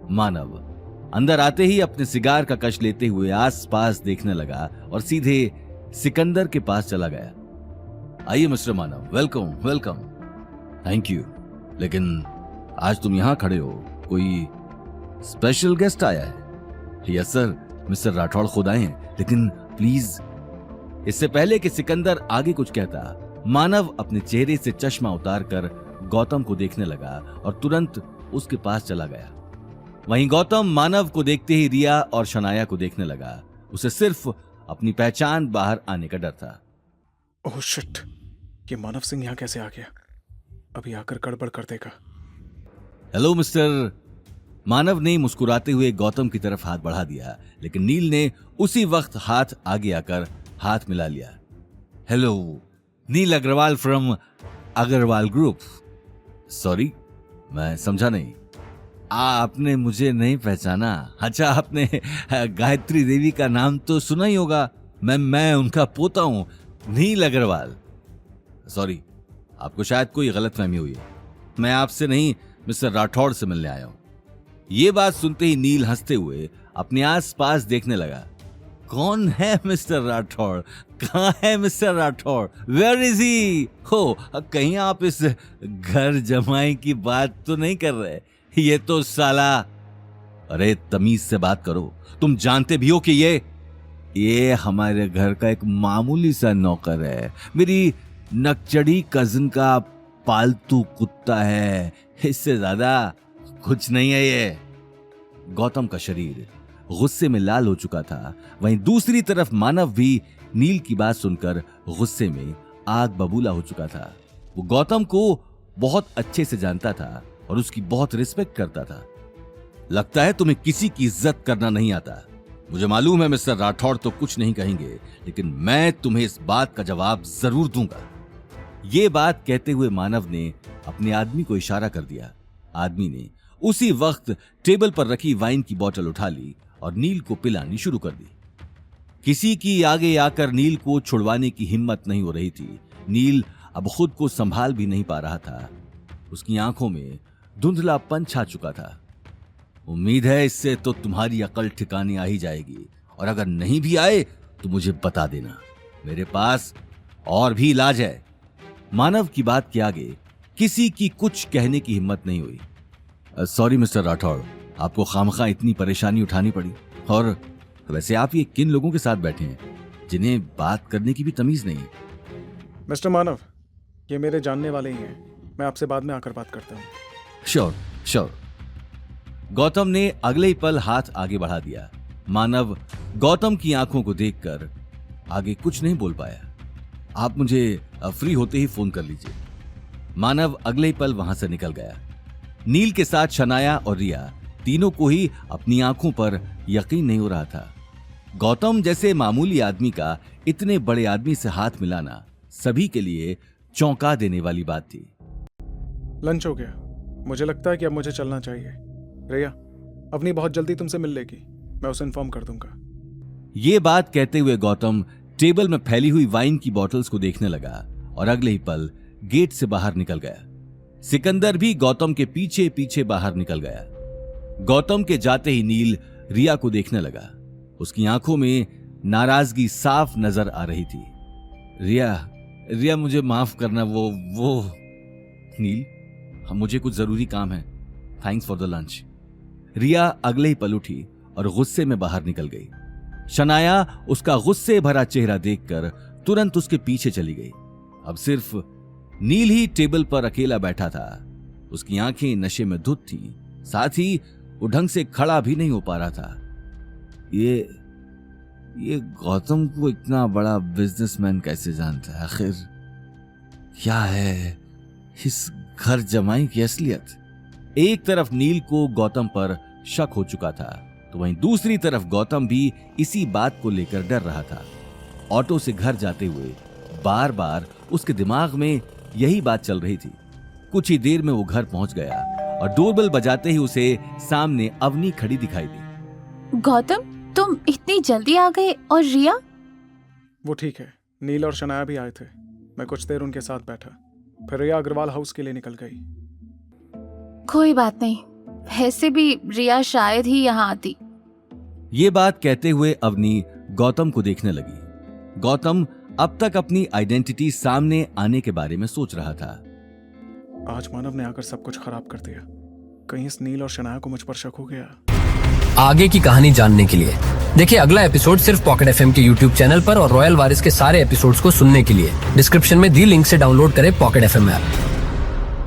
मानव अंदर आते ही अपने सिगार का कश लेते हुए आसपास देखने लगा और सीधे सिकंदर के पास चला गया। आइए mister Manav, welcome welcome. Thank you, लेकिन आज तुम यहां खड़े हो, कोई स्पेशल गेस्ट आया है? यस सर, मिस्टर राठौड़ खुद आए हैं, लेकिन प्लीज। इससे पहले कि सिकंदर आगे कुछ कहता, मानव अपने चेहरे से चश्मा उतारकर गौतम को देखने लगा और तुरंत उसके पास चला गया। वहीं गौतम मानव को देखते ही रिया और शनाया को देखने लगा। उसे सिर्फ अपनी पहचान बाहर आने का डर था। ओह शिट, ये मानव सिंह यहाँ कैसे आ गया? अभी आकर गड़बड़ कर देगा। Hello mister. मानव ने मुस्कुराते हुए गौतम की तरफ हाथ बढ़ा दिया, लेकिन नील ने उसी वक्त हाथ आगे आकर हाथ मिला लिया। Hello, Neel Agarwal from Agarwal group. Sorry, मैं समझा नहीं। आपने मुझे नहीं पहचाना? अच्छा, आपने गायत्री देवी का नाम तो सुना ही होगा। मैं उनका पोता हूं, नील अग्रवाल। सॉरी, आपको शायद कोई गलतफहमी हुई है। मैं आपसे नहीं, मिस्टर राठौड़ से मिलने आया हूं। ये बात सुनते ही नील हंसते हुए अपने आसपास देखने लगा। कौन है मिस्टर राठौड़? कहाँ है mister Rathore? Where is he? हो, कहीं आप इस घर जमाई की बात तो नहीं कर रहे? ये तो साला। अरे तमीज से बात करो, तुम जानते भी हो कि ये हमारे घर का एक मामूली सा नौकर है। मेरी नकचड़ी कजिन का पालतू कुत्ता है, इससे ज्यादा कुछ नहीं है ये। गौतम का शरीर गुस्से में लाल हो चुका था। वहीं दूसरी तरफ मानव भी नील की बात सुनकर गुस्से में आग बबूला हो चुका था। वो गौतम को बहुत अच्छे से जानता था और उसकी बहुत रिस्पेक्ट करता था। लगता है तुम्हें किसी की इज्जत करना नहीं आता। मुझे मालूम है मिस्टर राठौड़ तो कुछ नहीं कहेंगे, लेकिन मैं तुम्हें इस बात का जवाब जरूर दूंगा। ये बात कहते हुए मानव ने अपने आदमी को इशारा कर दिया। आदमी ने उसी वक्त टेबल पर रखी वाइन की बोतल उठा ली और नील को पिलानी शुरू कर दी। किसी की आगे आकर नील को छुड़वाने की हिम्मत नहीं हो रही थी। नील अब खुद को संभाल भी नहीं पा रहा था। उसकी आंखों में धुंधलापन छा चुका था। उम्मीद है इससे तो तुम्हारी अकल ठिकाने आ ही जाएगी, और अगर नहीं भी आए तो मुझे बता देना, मेरे पास और भी इलाज है। मानव की बात के आगे किसी की कुछ कहने की हिम्मत नहीं हुई। सॉरी मिस्टर राठौड़, आपको खामखा इतनी परेशानी उठानी पड़ी। और वैसे आप ये किन लोगों के साथ बैठे हैं जिन्हें बात करने की भी तमीज नहीं है? मिस्टर मानव, ये मेरे जानने वाले ही हैं। मैं आपसे बाद में आकर बात करता हूँ। Sure sure. गौतम ने अगले ही पल हाथ आगे बढ़ा दिया। मानव गौतम की आंखों को देखकर आगे कुछ नहीं बोल पाया। आप मुझे फ्री होते ही फोन कर लीजिए। मानव अगले ही पल वहां से निकल गया। नील के साथ शनाया और रिया तीनों को ही अपनी आंखों पर यकीन नहीं हो रहा था। गौतम जैसे मामूली आदमी का इतने बड़े आदमी से हाथ मिलाना सभी के लिए चौंका देने वाली बात थी। लंच हो गया, मुझे लगता है कि अब मुझे चलना चाहिए। रिया अपनी बहुत जल्दी तुमसे मिल लेगी, मैं उसे इन्फॉर्म कर दूंगा। ये बात कहते हुए गौतम टेबल में फैली हुई वाइन की बोतल्स को देखने लगा और अगले ही पल गेट से बाहर निकल गया। सिकंदर भी गौतम के पीछे पीछे बाहर निकल गया। गौतम के जाते ही नील रिया को देखने लगा। उसकी आंखों में नाराजगी साफ नजर आ रही थी। रिया मुझे माफ करना। वो नील, मुझे कुछ जरूरी काम है। Thanks for the lunch. Riya अगले ही पल उठी और गुस्से में बाहर निकल गई। शनाया उसका गुस्से भरा चेहरा देखकर तुरंत उसके पीछे चली गई। अब सिर्फ नील ही टेबल पर अकेला बैठा था। उसकी आंखें नशे में धुत थीं, साथ ही वो ढंग से खड़ा भी नहीं हो पा रहा था। ये गौतम को इतना बड़ा बिजनेसमैन कैसे जानता है? आखिर क्या है इस घर जमाई की असलियत? एक तरफ नील को गौतम पर शक हो चुका था, तो वहीं दूसरी तरफ गौतम भी इसी बात को लेकर डर रहा था। ऑटो से घर जाते हुए बार बार उसके दिमाग में यही बात चल रही थी। कुछ ही देर में वो घर पहुंच गया और डोरबेल बजाते ही उसे सामने अवनी खड़ी दिखाई दी। गौतम, तुम इतनी जल्दी आ गए? और रिया? वो ठीक है, नील और शनाया भी आए थे। मैं कुछ देर उनके साथ बैठा, फिर रिया अग्रवाल हाउस के लिए निकल गई। कोई बात नहीं, वैसे भी रिया शायद ही यहाँ आती। ये बात कहते हुए अवनी गौतम को देखने लगी। गौतम अब तक अपनी आइडेंटिटी सामने आने के बारे में सोच रहा था। आज मानव ने आकर सब कुछ खराब कर दिया। कहीं इस नील और शनाया को मुझ पर शक हो गया। आगे की कहानी जानने के लिए देखिए अगला एपिसोड सिर्फ पॉकेट एफएम के यूट्यूब चैनल पर और रॉयल वारिस के सारे एपिसोड्स को सुनने के लिए डिस्क्रिप्शन में दी लिंक से डाउनलोड करें पॉकेट एफएम ऐप।